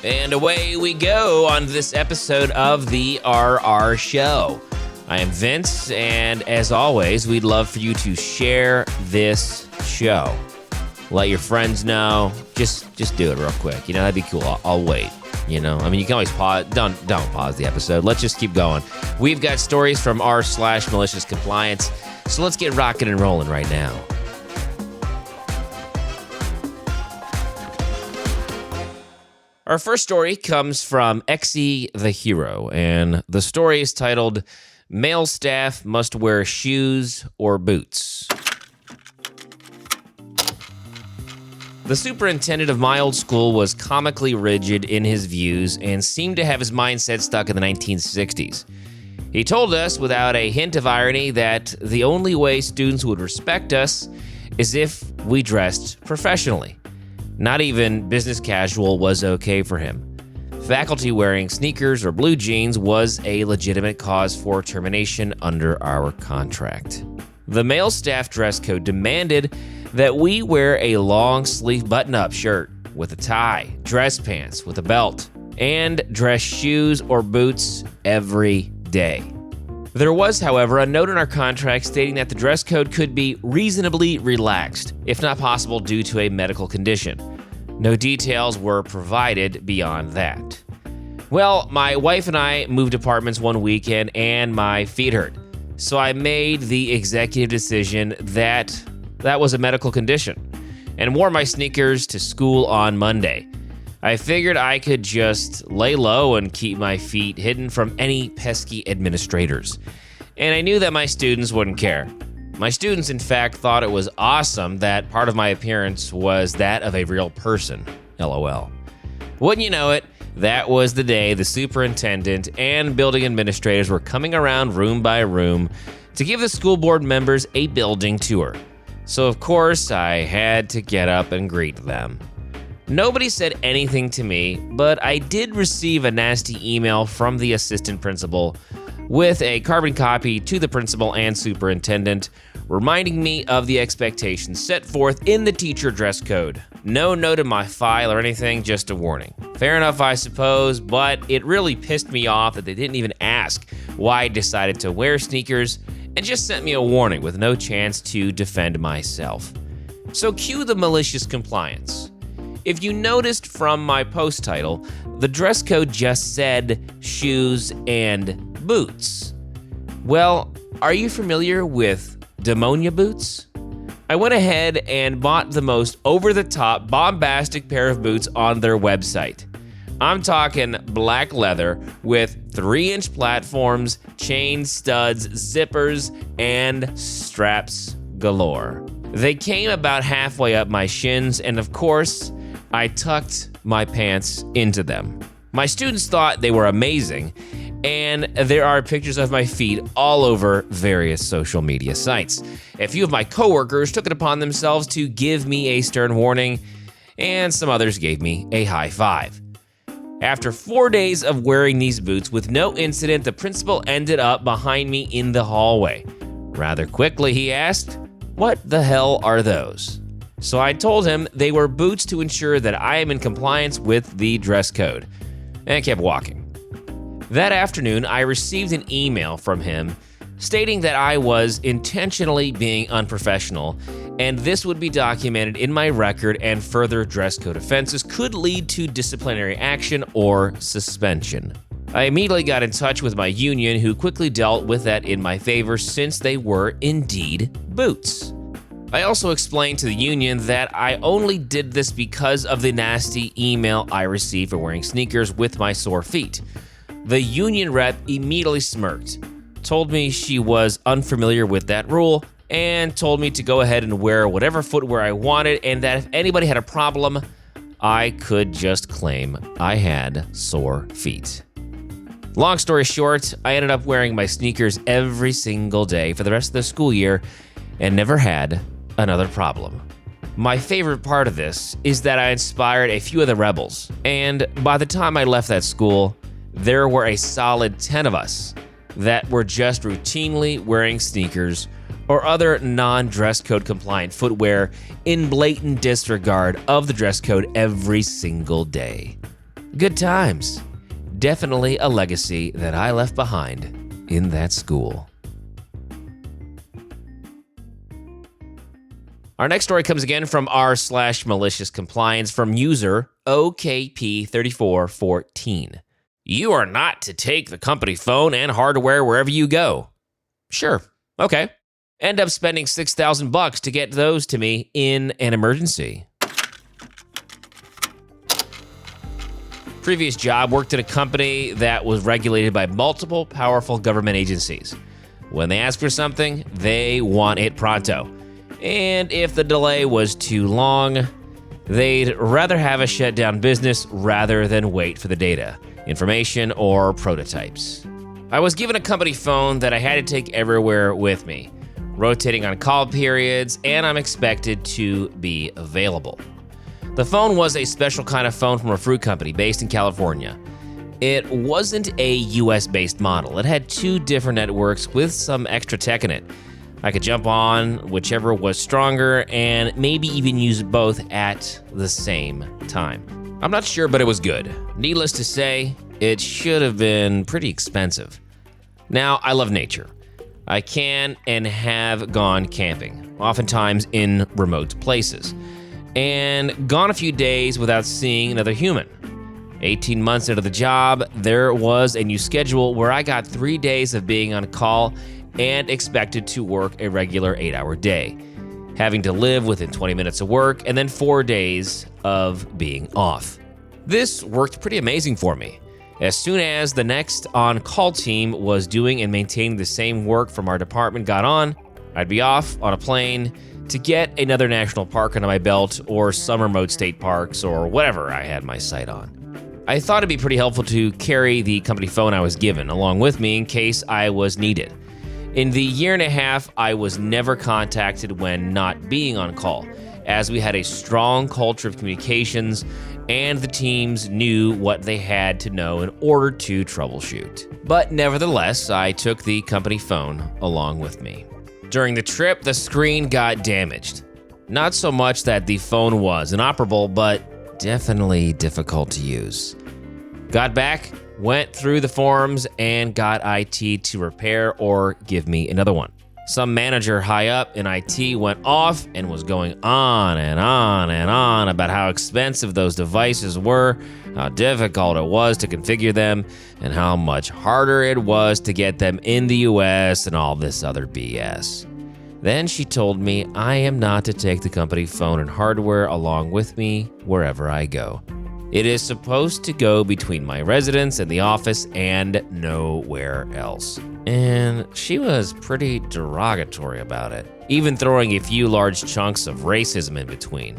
And away we go on this episode of the RR Show. I am Vince, and as always, we'd love for you to share this show. Let your friends know. Just do it real quick. That'd be cool. I'll wait. You can always pause. Don't pause the episode. Let's just keep going. We've got stories from r/MaliciousCompliance, so let's get rocking and rolling right now. Our first story comes from Xe the Hero, and the story is titled, Male Staff Must Wear Shoes or Boots. The superintendent of my old school was comically rigid in his views and seemed to have his mindset stuck in the 1960s. He told us, without a hint of irony, that the only way students would respect us is if we dressed professionally. Not even business casual was okay for him. Faculty wearing sneakers or blue jeans was a legitimate cause for termination under our contract. The male staff dress code demanded that we wear a long-sleeve button-up shirt with a tie, dress pants with a belt, and dress shoes or boots every day. There was, however, a note in our contract stating that the dress code could be reasonably relaxed, if not possible due to a medical condition. No details were provided beyond that. Well, my wife and I moved apartments one weekend and my feet hurt. So I made the executive decision that was a medical condition and wore my sneakers to school on Monday. I figured I could just lay low and keep my feet hidden from any pesky administrators. And I knew that my students wouldn't care. My students, in fact, thought it was awesome that part of my appearance was that of a real person. LOL. Wouldn't you know it, that was the day the superintendent and building administrators were coming around room by room to give the school board members a building tour. So of course, I had to get up and greet them. Nobody said anything to me, but I did receive a nasty email from the assistant principal with a carbon copy to the principal and superintendent, reminding me of the expectations set forth in the teacher dress code. No note in my file or anything, just a warning. Fair enough, I suppose, but it really pissed me off that they didn't even ask why I decided to wear sneakers and just sent me a warning with no chance to defend myself. So cue the malicious compliance. If you noticed from my post title, the dress code just said shoes and boots. Well, are you familiar with demonia boots? I went ahead and bought the most over-the-top, bombastic pair of boots on their website. I'm talking black leather with 3-inch platforms, chains, studs, zippers, and straps galore. They came about halfway up my shins, and of course, I tucked my pants into them. My students thought they were amazing, and there are pictures of my feet all over various social media sites. A few of my coworkers took it upon themselves to give me a stern warning, and some others gave me a high five. After 4 days of wearing these boots with no incident, the principal ended up behind me in the hallway. Rather quickly, he asked, "What the hell are those?" So I told him they were boots to ensure that I am in compliance with the dress code, and kept walking. That afternoon, I received an email from him stating that I was intentionally being unprofessional, and this would be documented in my record, and further dress code offenses could lead to disciplinary action or suspension. I immediately got in touch with my union, who quickly dealt with that in my favor since they were indeed boots. I also explained to the union that I only did this because of the nasty email I received for wearing sneakers with my sore feet. The union rep immediately smirked, told me she was unfamiliar with that rule, and told me to go ahead and wear whatever footwear I wanted, and that if anybody had a problem, I could just claim I had sore feet. Long story short, I ended up wearing my sneakers every single day for the rest of the school year and never had another problem. My favorite part of this is that I inspired a few of the rebels, and by the time I left that school, there were a solid 10 of us that were just routinely wearing sneakers or other non-dress code compliant footwear in blatant disregard of the dress code every single day. Good times. Definitely a legacy that I left behind in that school. Our next story comes again from r/MaliciousCompliance from user OKP3414. You are not to take the company phone and hardware wherever you go. Sure, okay. End up spending $6,000 to get those to me in an emergency. Previous job, worked at a company that was regulated by multiple powerful government agencies. When they ask for something, they want it pronto. And if the delay was too long, they'd rather have us shut down business rather than wait for the data, information, or prototypes. I was given a company phone that I had to take everywhere with me, rotating on call periods, and I'm expected to be available. The phone was a special kind of phone from a fruit company based in California. It wasn't a US-based model. It had 2 different networks with some extra tech in it. I could jump on whichever was stronger and maybe even use both at the same time. I'm not sure, but it was good. Needless to say, it should have been pretty expensive. Now, I love nature. I can and have gone camping, oftentimes in remote places, and gone a few days without seeing another human. 18 months into the job, there was a new schedule where I got 3 days of being on call and expected to work a regular 8-hour day, having to live within 20 minutes of work, and then 4 days of being off. This worked pretty amazing for me. As soon as the next on-call team was doing and maintaining the same work from our department got on, I'd be off on a plane to get another national park under my belt or some remote state parks or whatever I had my sight on. I thought it'd be pretty helpful to carry the company phone I was given along with me in case I was needed. In the year and a half, I was never contacted when not being on call, as we had a strong culture of communications and the teams knew what they had to know in order to troubleshoot. But nevertheless, I took the company phone along with me. During the trip, the screen got damaged. Not so much that the phone was inoperable, but definitely difficult to use. Got back, went through the forums, and got IT to repair or give me another one. Some manager high up in IT went off and was going on and on and on about how expensive those devices were, how difficult it was to configure them, and how much harder it was to get them in the US and all this other BS. Then she told me I am not to take the company phone and hardware along with me wherever I go. It is supposed to go between my residence and the office and nowhere else. And she was pretty derogatory about it, even throwing a few large chunks of racism in between.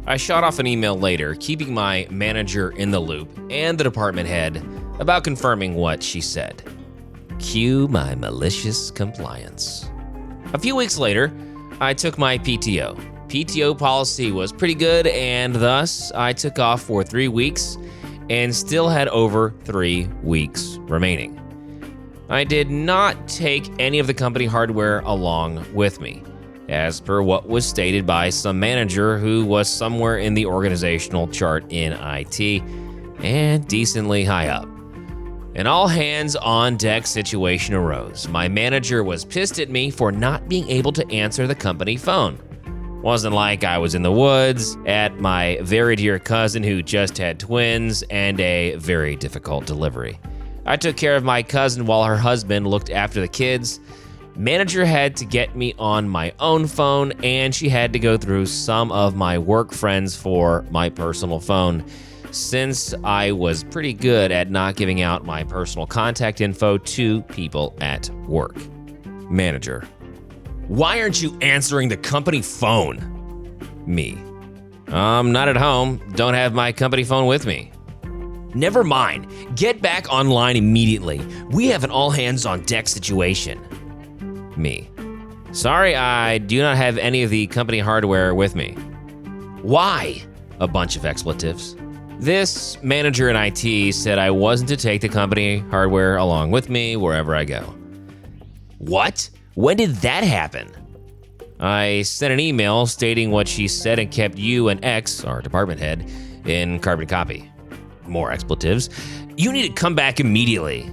I shot off an email later, keeping my manager in the loop and the department head about confirming what she said. Cue my malicious compliance. A few weeks later, I took my PTO. PTO policy was pretty good, and thus I took off for 3 weeks and still had over 3 weeks remaining. I did not take any of the company hardware along with me, as per what was stated by some manager who was somewhere in the organizational chart in IT and decently high up. An all-hands-on-deck situation arose. My manager was pissed at me for not being able to answer the company phone. Wasn't like I was in the woods at my very dear cousin who just had twins and a very difficult delivery. I took care of my cousin while her husband looked after the kids. Manager had to get me on my own phone, and she had to go through some of my work friends for my personal phone, since I was pretty good at not giving out my personal contact info to people at work. Manager: why aren't you answering the company phone? Me: I'm not at home, don't have my company phone with me. Never mind, get back online immediately. We have an all-hands-on-deck situation. Me: sorry, I do not have any of the company hardware with me. Why? A bunch of expletives. This manager in IT said I wasn't to take the company hardware along with me wherever I go. What? When did that happen? I sent an email stating what she said and kept you and X, our department head, in carbon copy. more expletives. You need to come back immediately.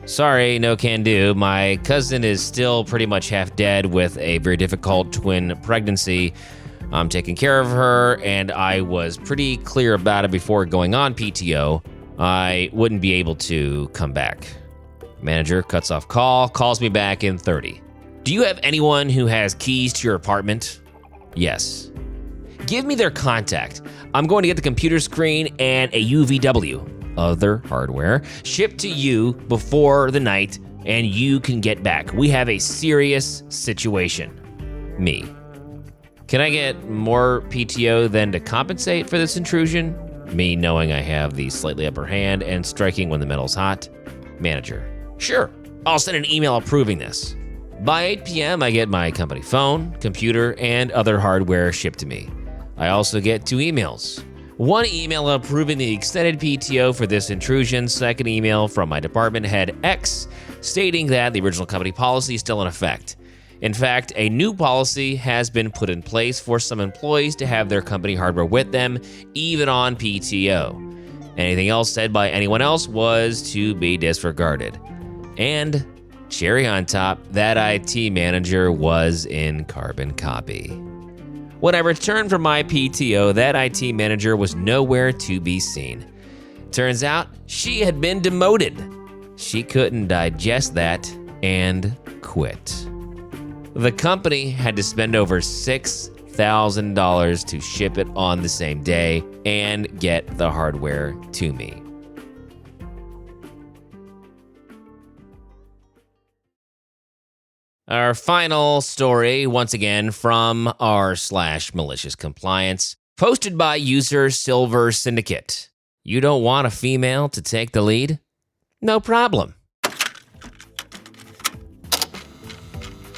Sorry, no can do. My cousin is still pretty much half dead with a very difficult twin pregnancy. I'm taking care of her, and I was pretty clear about it before going on PTO. I wouldn't be able to come back. Manager cuts off call, calls me back in 30. Do you have anyone who has keys to your apartment? Yes. Give me their contact. I'm going to get the computer screen and a UVW, other hardware, shipped to you before the night, and you can get back. We have a serious situation. Me. Can I get more PTO than to compensate for this intrusion? Me, knowing I have the slightly upper hand and striking when the metal's hot. Manager. Sure, I'll send an email approving this. By 8 p.m., I get my company phone, computer, and other hardware shipped to me. I also get 2 emails. One email approving the extended PTO for this intrusion, second email from my department head X stating that the original company policy is still in effect. In fact, a new policy has been put in place for some employees to have their company hardware with them, even on PTO. Anything else said by anyone else was to be disregarded. And cherry on top, that IT manager was in carbon copy. When I returned from my PTO, that IT manager was nowhere to be seen. Turns out, she had been demoted. She couldn't digest that and quit. The company had to spend over $6,000 to ship it on the same day and get the hardware to me. Our final story, once again from r/MaliciousCompliance, posted by user Silver Syndicate. You don't want a female to take the lead? No problem.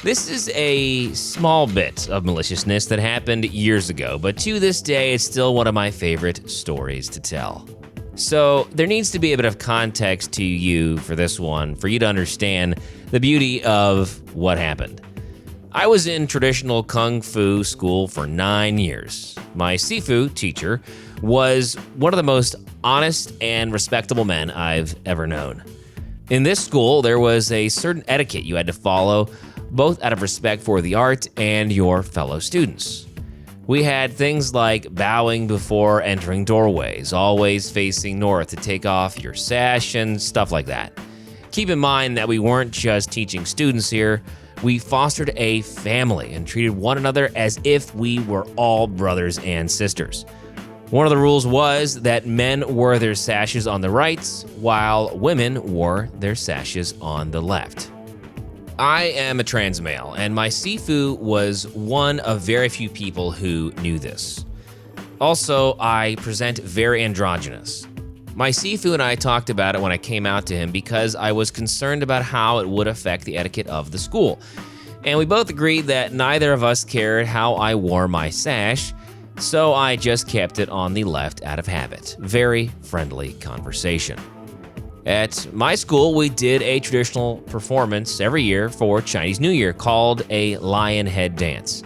This is a small bit of maliciousness that happened years ago, but to this day, it's still one of my favorite stories to tell. So there needs to be a bit of context to you for this one, for you to understand the beauty of what happened. I was in traditional Kung Fu school for 9 years. My Sifu teacher was one of the most honest and respectable men I've ever known. In this school, there was a certain etiquette you had to follow, both out of respect for the art and your fellow students. We had things like bowing before entering doorways, always facing north to take off your sash and stuff like that. Keep in mind that we weren't just teaching students here, we fostered a family and treated one another as if we were all brothers and sisters. One of the rules was that men wore their sashes on the right, while women wore their sashes on the left. I am a trans male, and my Sifu was one of very few people who knew this. Also, I present very androgynous. My Sifu and I talked about it when I came out to him because I was concerned about how it would affect the etiquette of the school. And we both agreed that neither of us cared how I wore my sash, so I just kept it on the left out of habit. Very friendly conversation. At my school, we did a traditional performance every year for Chinese New Year called a lion head dance.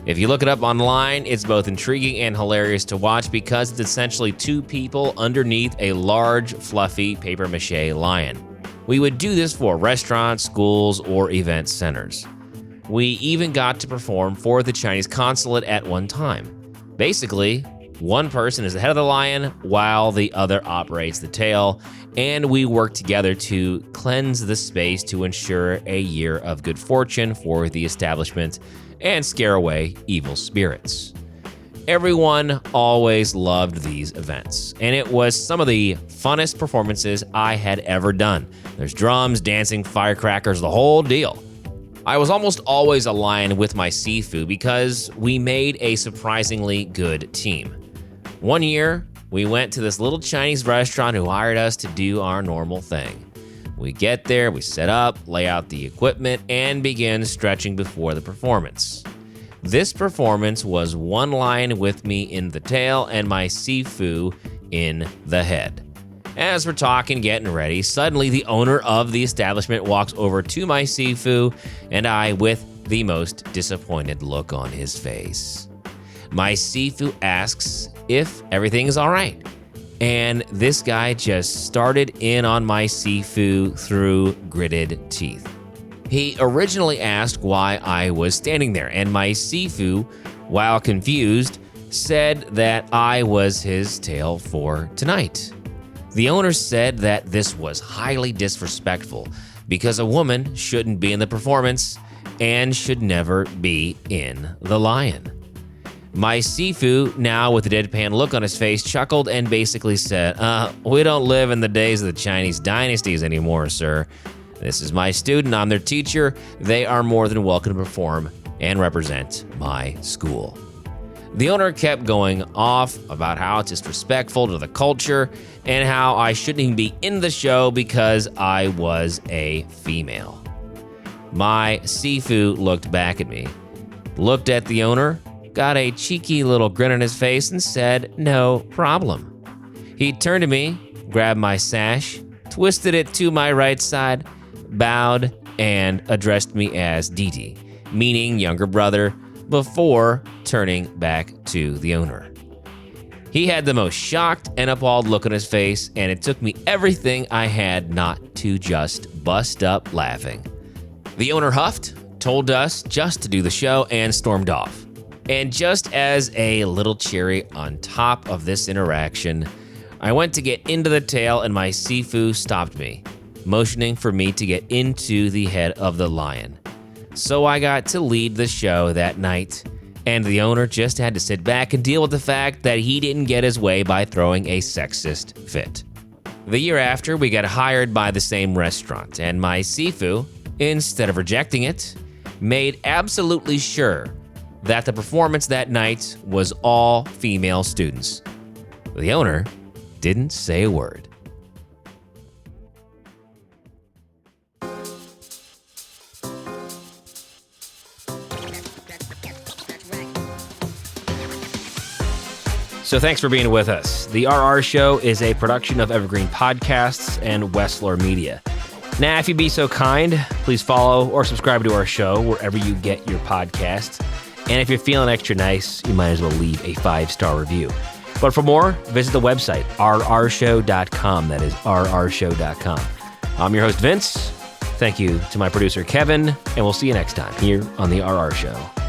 If you look it up online, it's both intriguing and hilarious to watch because it's essentially 2 people underneath a large, fluffy papier-mâché lion. We would do this for restaurants, schools, or event centers. We even got to perform for the Chinese consulate at one time. Basically, one person is the head of the lion while the other operates the tail, and we work together to cleanse the space to ensure a year of good fortune for the establishment and scare away evil spirits. Everyone always loved these events, and it was some of the funnest performances I had ever done. There's drums, dancing, firecrackers, the whole deal. I was almost always a lion with my Sifu because we made a surprisingly good team. One year, we went to this little Chinese restaurant who hired us to do our normal thing. We get there, we set up, lay out the equipment, and begin stretching before the performance. This performance was one lion with me in the tail and my Sifu in the head. As we're talking, getting ready, suddenly the owner of the establishment walks over to my Sifu and I with the most disappointed look on his face. My Sifu asks if everything is all right, and this guy just started in on my Sifu through gritted teeth. He originally asked why I was standing there, and my Sifu, while confused, said that I was his tail for tonight. The owner said that this was highly disrespectful because a woman shouldn't be in the performance and should never be in the lion. My Sifu, now with a deadpan look on his face, chuckled and basically said, we don't live in the days of the Chinese dynasties anymore, sir. This is my student, I'm their teacher. They are more than welcome to perform and represent my school. The owner kept going off about how it's disrespectful to the culture and how I shouldn't even be in the show because I was a female. My Sifu looked back at me, looked at the owner, got a cheeky little grin on his face and said, no problem. He turned to me, grabbed my sash, twisted it to my right side, bowed, and addressed me as Didi, meaning younger brother, before turning back to the owner. He had the most shocked and appalled look on his face, and it took me everything I had not to just bust up laughing. The owner huffed, told us just to do the show, and stormed off. And just as a little cherry on top of this interaction, I went to get into the tail and my Sifu stopped me, motioning for me to get into the head of the lion. So I got to lead the show that night, and the owner just had to sit back and deal with the fact that he didn't get his way by throwing a sexist fit. The year after, we got hired by the same restaurant, and my Sifu, instead of rejecting it, made absolutely sure that the performance that night was all female students. The owner didn't say a word. So thanks for being with us. The RR Show is a production of Evergreen Podcasts and Wessler Media. Now, if you'd be so kind, please follow or subscribe to our show wherever you get your podcasts. And if you're feeling extra nice, you might as well leave a 5-star review. But for more, visit the website, rrshow.com. That is rrshow.com. I'm your host, Vince. Thank you to my producer, Kevin, and we'll see you next time here on The RR Show.